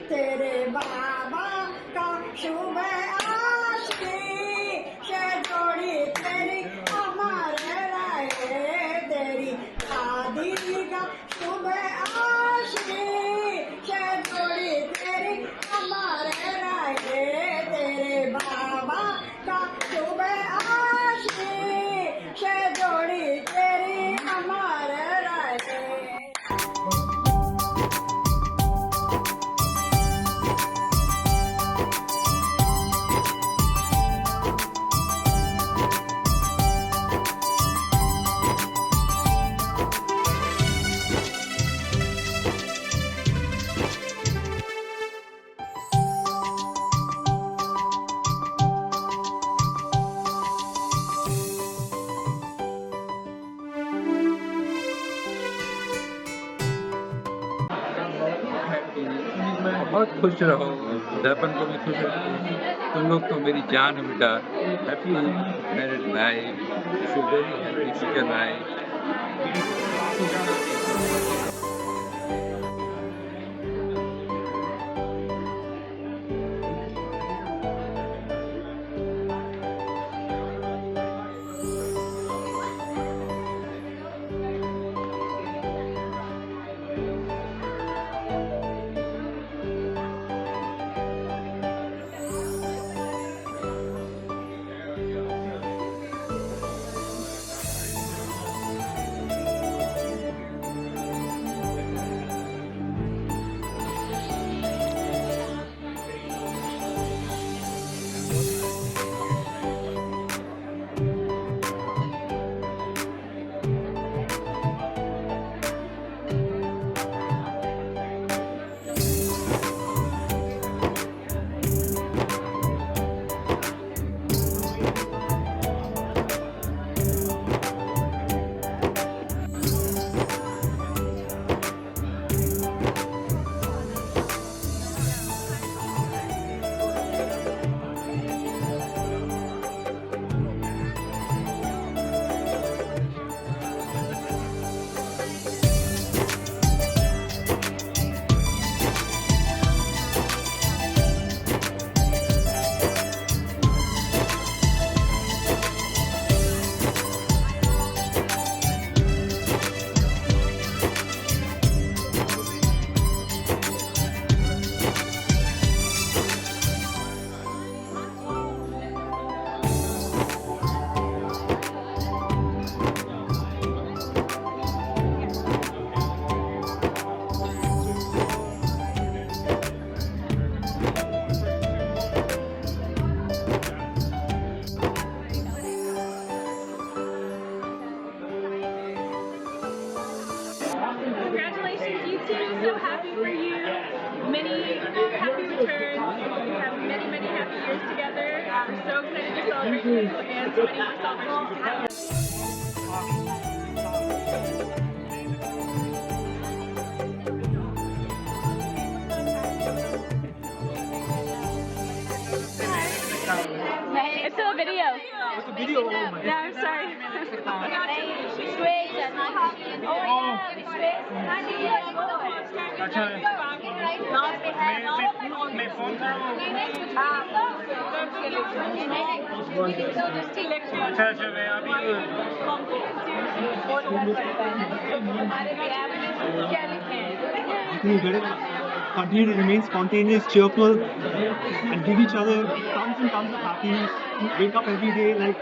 तेरे बाबा का शुभ आशीष जोड़ी तेरी अमर रहे तेरी शादी का शुभ आशीष जोड़ी तेरी अमर रहे तेरे बाबा का शुभ आशीष जोड़ी तेरी अमर रहे. बहुत खुश रहो, दर्पण को भी खुश रखो. तुम लोग तो मेरी जान हो बेटा. Happy married life, very happy future life. Congratulations, you two. So happy for you. Many happy returns. You have many, many happy years together. We're so excited to celebrate you and so many more celebrations to come. It's a video. It's a video. Oh my. No, I'm sorry. अच्छा है. मैं phone कर रहा हूँ. अच्छा अच्छा मैं अभी. Continue to remain spontaneous, cheerful, and give each other tons and tons of happiness. Wake up every day like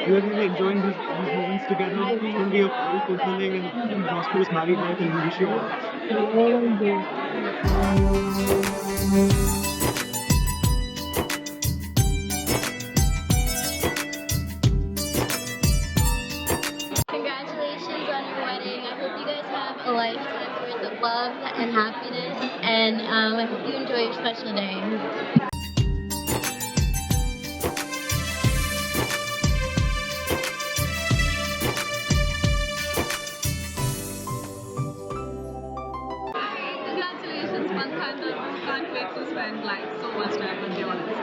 you're really enjoying these moments together. It's going to be a very fulfilling and prosperous married life, and we wish you all. Congratulations on your wedding. I hope you guys have a lifetime worth of love and happiness, and I hope you enjoy your special day. Congratulations, Manthanda. Can't wait to spend like so much time with you on this.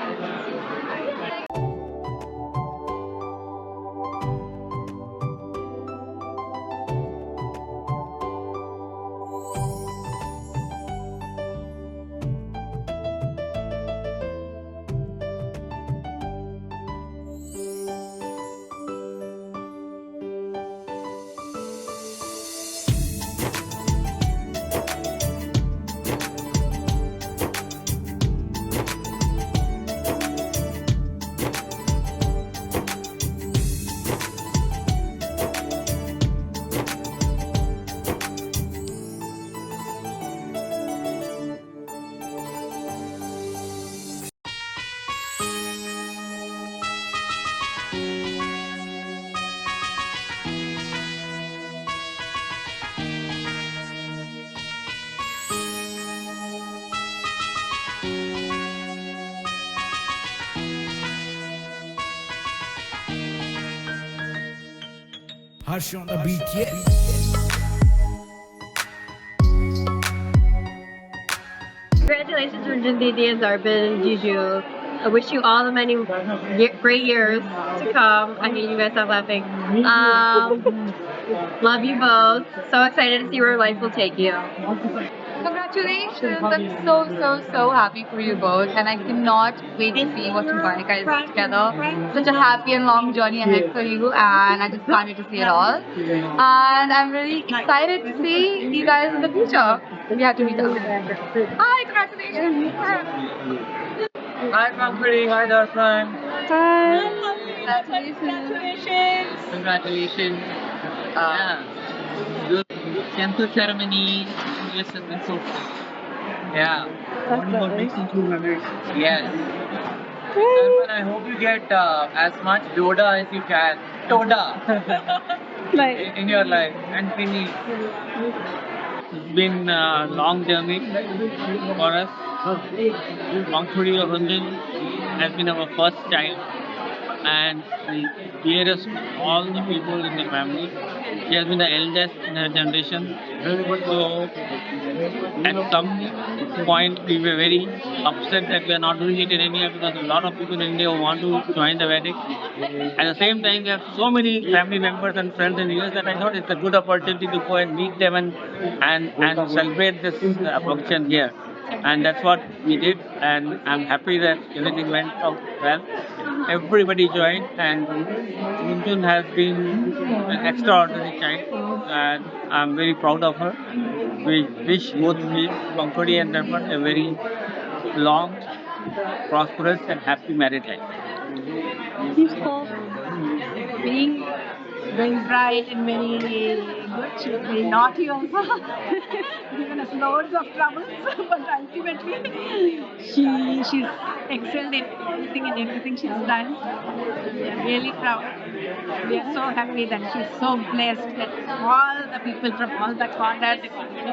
Harsh on the beat, yeah. Congratulations, Ranjan Didi and Zarbin and Juju. I wish you all the many great years to come. I hate you guys, stop laughing. Love you both. So excited to see where life will take you. Congratulations! I'm so happy for you both, and I cannot wait to see what you guys do together. Such a happy and long journey ahead for you, and I just can't wait to see it all. And I'm really excited to see you guys in the future. We have to meet up. Hi, congratulations! Hi, Pankuri. Hi, Darshan. Congratulations. Congratulations. Good cancel ceremony. Yes, has been so fun. Yeah. One more making two memories. Yes. But I hope you get as much Doda as you can. Toda. In your life. And Trini. It's been a long journey for us. Pankuri or Ranjan has been our first child, and the dearest to all the people in the family. She has been the eldest in her generation. So at some point we were very upset that we are not doing it in India, because a lot of people in India want to join the wedding. At the same time, we have so many family members and friends in the US that I thought it's a good opportunity to go and meet them and celebrate this function here. And that's what we did, and I'm happy that everything went out well. Everybody joined, and Gunjun has been an extraordinary child, and I'm very proud of her. We wish both me, Pankuri and Darpan, a very long, prosperous and happy married life. Being very bright and very good. She was very naughty also. Given us loads of troubles, but ultimately she's excelled in everything she's done. We are really proud. We are so happy that she's so blessed that all the people from all the corners,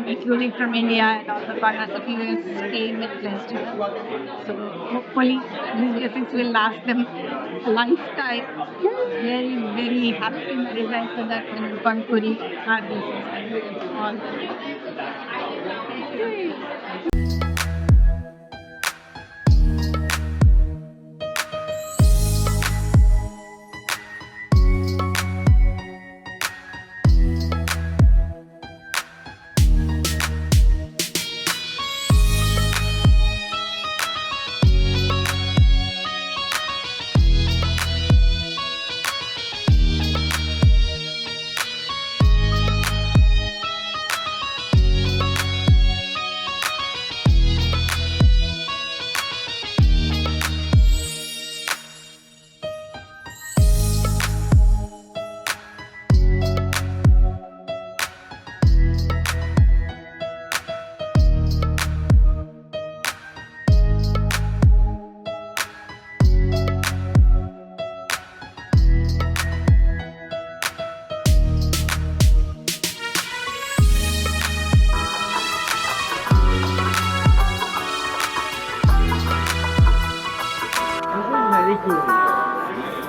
including from India and all the corners of US, came and blessed her. So hopefully these blessings will last them a lifetime. Very happy married life for that and Pankuri. Our blessings all the way.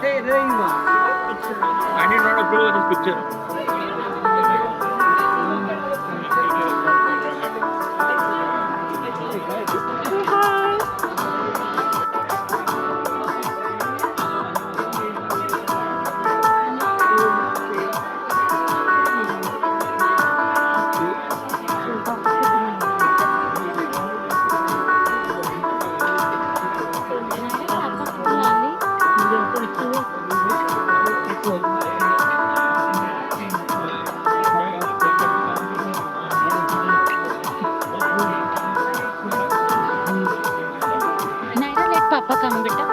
Hey, there you are. I did not approve of this picture. Papa come beta.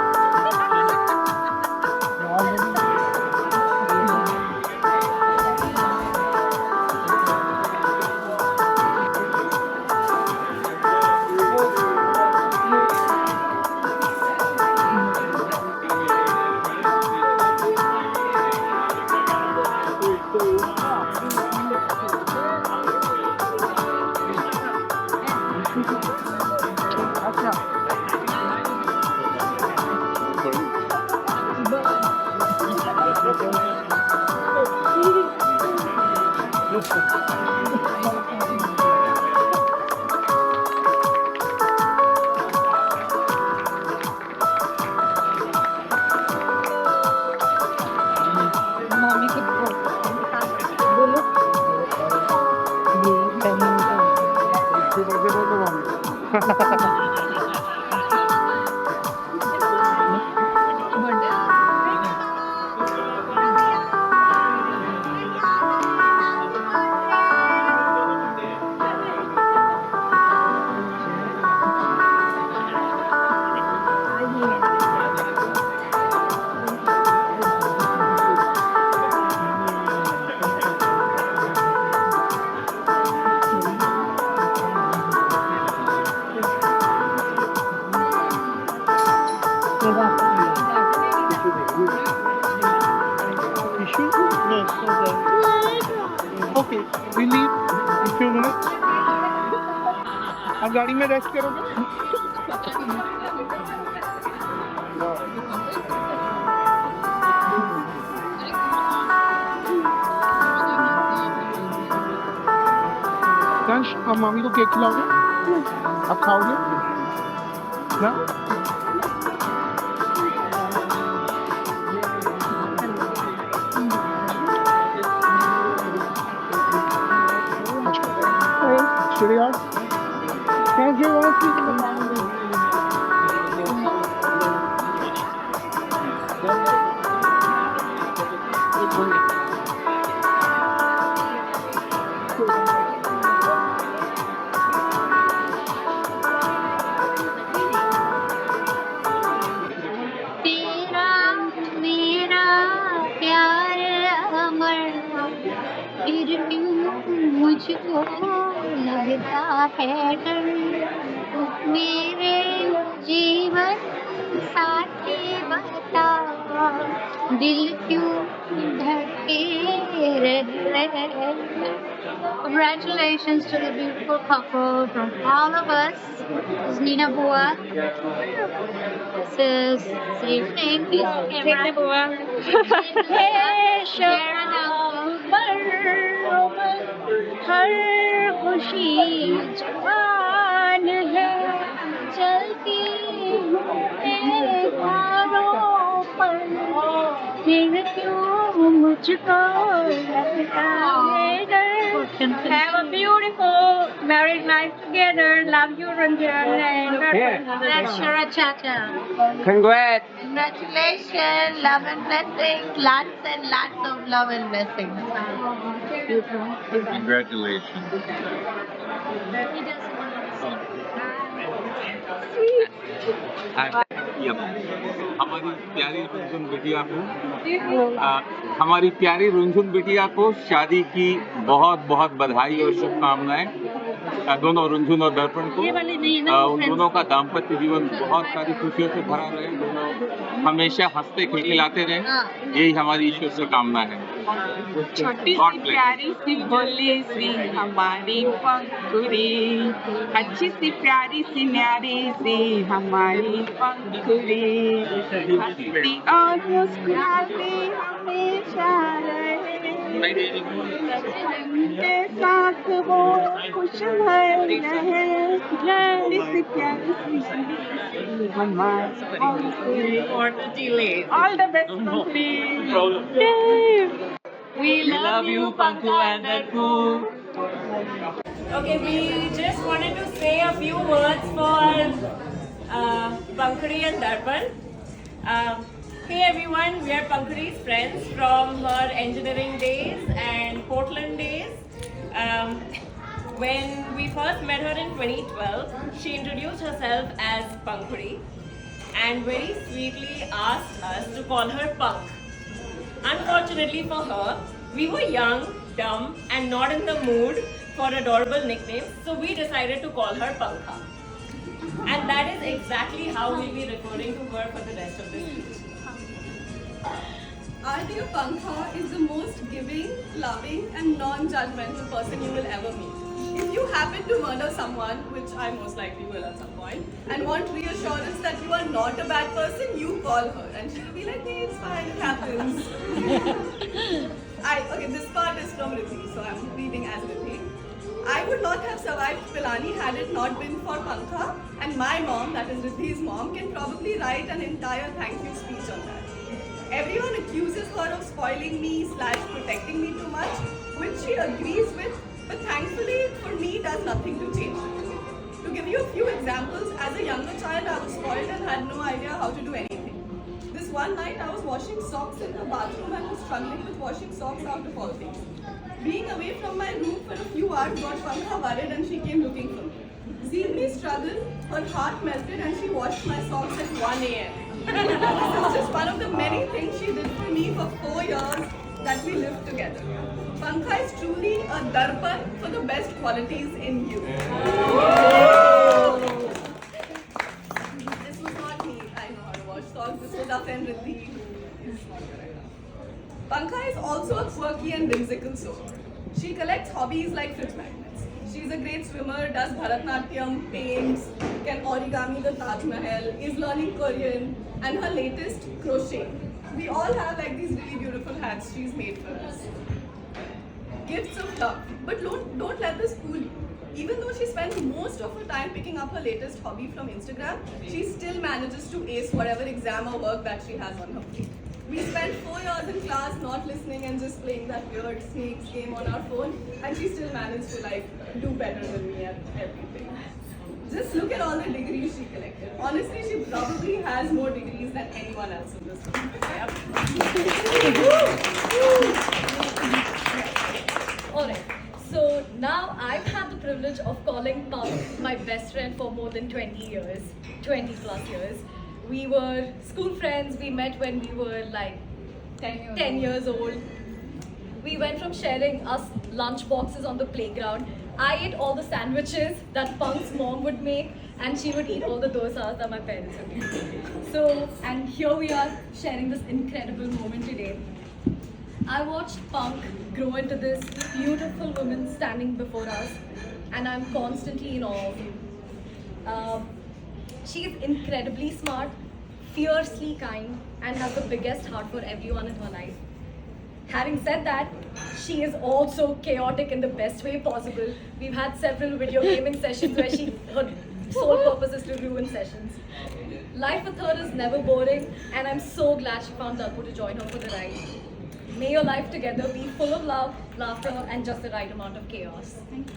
Issue? No, it's not there. Okay, we leave in few minutes. आप गाड़ी में rest करोगे? अंश, आप मामी को cake खिलाओगे? आप खाओगे? ना? Should we ask? Can you ask me? तेरा मेरा प्यार अमर, फिर क्यों मुझको लगता है डर, मेरे जीवन साथी बता, दिल क्यों धड़के रहे. Congratulations to the beautiful couple from all of us. This is Nina Bua. This is Sri. Please take the Bua. Sharon हर खुशी जवान है, चलती हूँ तारों पर, फिर क्यों मुझको लगता है डर. Have a beautiful married life together. Love you, Ranjan and that's Shara Chacha. Congrats. Congratulations, love and blessings, lots and lots of love and blessings. Congratulations. हमारी प्यारी रुनझुन बिटिया को हमारी प्यारी रुनझुन बिटिया को शादी की बहुत बहुत बधाई और शुभकामनाएं. दोनों रुनझुन और दर्पण को उन दोनों का दाम्पत्य जीवन बहुत सारी खुशियों से भरा रहे, दोनों हमेशा हंसते खिलखिलाते रहे, यही हमारी ईश्वर से कामना है. छोटी सी प्यारी सी भोली सी हमारी पंखुड़ी, अच्छी सी प्यारी सी न्यारी सी हमारी पंखुड़ी, हंसती और मुस्कुराती हमेशा रहे, उनके साथ वो खुश रहे, प्यारी सी हमारी पंखुड़ी. All the best, Pankhuri. We love you, Panku and Darpu. Okay, we just wanted to say a few words for Pankudi and Darpan. Hey everyone, we are Pankudi's friends from her engineering days and Portland days. When we first met her in 2012, she introduced herself as Pankudi and very sweetly asked us to call her Punk. Unfortunately for her, we were young, dumb and not in the mood for adorable nicknames, so we decided to call her Pankha. And that is exactly how we'll be referring to her for the rest of this speech. Our dear Pankha is the most giving, loving and non-judgmental person you will ever meet. If you happen to murder someone, which I most likely will at some point, and want reassurance that you are not a bad person, you call her and she'll be like, hey, it's fine, it happens. Okay, this part is from Riddhi, so I'm reading as Riddhi. I would not have survived Pilani had it not been for Pankha, and my mom, that is Riddhi's mom, can probably write an entire thank you speech on that. Everyone accuses her of spoiling me / protecting me too much, which she agrees with, but thankfully for me does nothing to change it. To give you a few examples, as a younger child, I was spoiled and had no idea how to do anything. This one night, I was washing socks in the bathroom and was struggling with washing socks out of all things. Being away from my room for a few hours got Pankha worried and she came looking for me. Seeing me struggle, her heart melted and she washed my socks at 1 a.m. This is just one of the many things she did for me for 4 years that we lived together. Pankha is truly a darpan for the best qualities in you. This was not me. I know how to wash socks. This was our friend Riddhi. Pankha is also a quirky and whimsical soul. She collects hobbies like fridge magnets. She's a great swimmer, does Bharatnatyam, paints, can origami the Taj Mahal, is learning Korean, and her latest, crochet. We all have like these really beautiful hats she's made for us. Gifts of love. But don't let this fool you. Even though she spends most of her time picking up her latest hobby from Instagram, she still manages to ace whatever exam or work that she has on her plate. We spent 4 years in class not listening and just playing that weird snakes game on our phone, and she still managed to like do better than me at everything. Just look at all the degrees she collected. Honestly, she probably has more degrees than anyone else in this room. Alright, so now I've had the privilege of calling Punk my best friend for more than 20 years, 20 plus years. We were school friends, we met when we were like 10 years old. We went from sharing us lunch boxes on the playground. I ate all the sandwiches that Punk's mom would make, and she would eat all the dosas that my parents would make. So, and here we are sharing this incredible moment today. I watched Punk grow into this beautiful woman standing before us, and I'm constantly in awe of you. She is incredibly smart, fiercely kind, and has the biggest heart for everyone in her life. Having said that, she is also chaotic in the best way possible. We've had several video gaming sessions where her sole purpose is to ruin sessions. Life with her is never boring, and I'm so glad she found Darpo to join her for the ride. May your life together be full of love, laughter, and just the right amount of chaos. Thank you.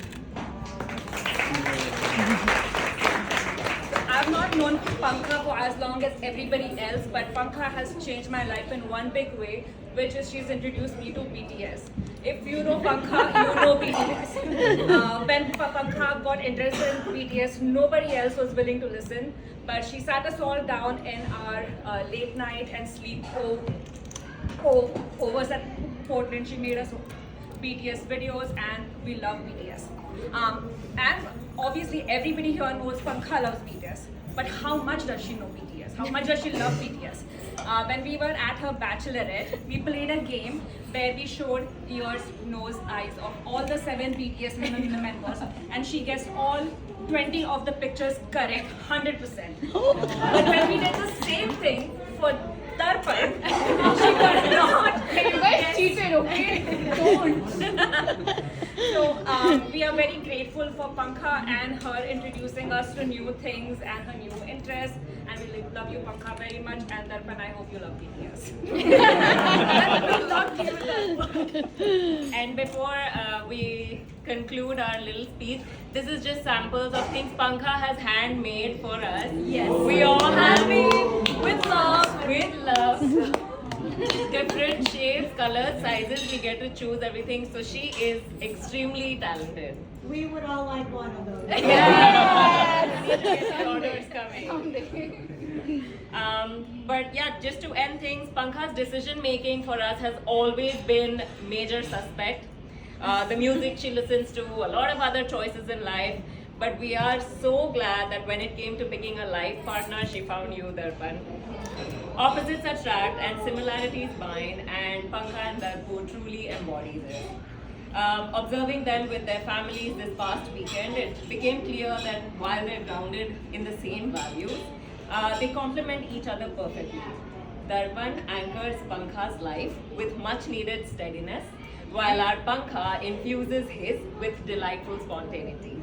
I've not known Pankha for as long as everybody else, but Pankha has changed my life in one big way, which is she's introduced me to BTS. If you know Pankha, you know BTS. When Pankha got interested in BTS, nobody else was willing to listen, but she sat us all down in our late night and sleep overs at Portland. She made us BTS videos, and we love BTS. And obviously everybody here knows Pankha loves BTS, but how much does she know BTS? How much does she love BTS? When we were at her bachelorette, we played a game where we showed ears, nose, eyes of all the 7 BTS members, and she guessed all 20 of the pictures correct, 100%. But when we did the same thing for Darpan, she could not. You guys cheated, okay? Don't. So we are very grateful for Pankha and her introducing us to new things and her new interests. And we love you, Pankha, very much. And Darpan, I hope you love BTS. And before we conclude our little speech, this is just samples of things Pankha has handmade for us. Yes. We all handmade with love. Different shapes, colors, sizes, we get to choose everything. So she is extremely talented. We would all like one of those. Yes! Orders coming. But yeah, just to end things, Pankha's decision making for us has always been major suspect. The music she listens to, a lot of other choices in life. But we are so glad that when it came to picking a life partner, she found you, Darpan. Opposites attract and similarities bind, and Pankha and Darpo truly embody this. Observing them with their families this past weekend, it became clear that while they're grounded in the same values, they complement each other perfectly. Darpan anchors Pankha's life with much needed steadiness, while our Pankha infuses his with delightful spontaneity.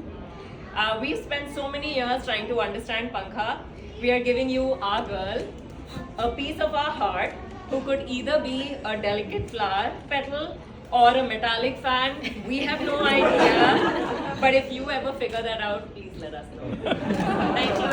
We've spent so many years trying to understand Pankha. We are giving you our girl, a piece of our heart, who could either be a delicate flower petal or a metallic fan. We have no idea. But if you ever figure that out, please let us know. Thank you.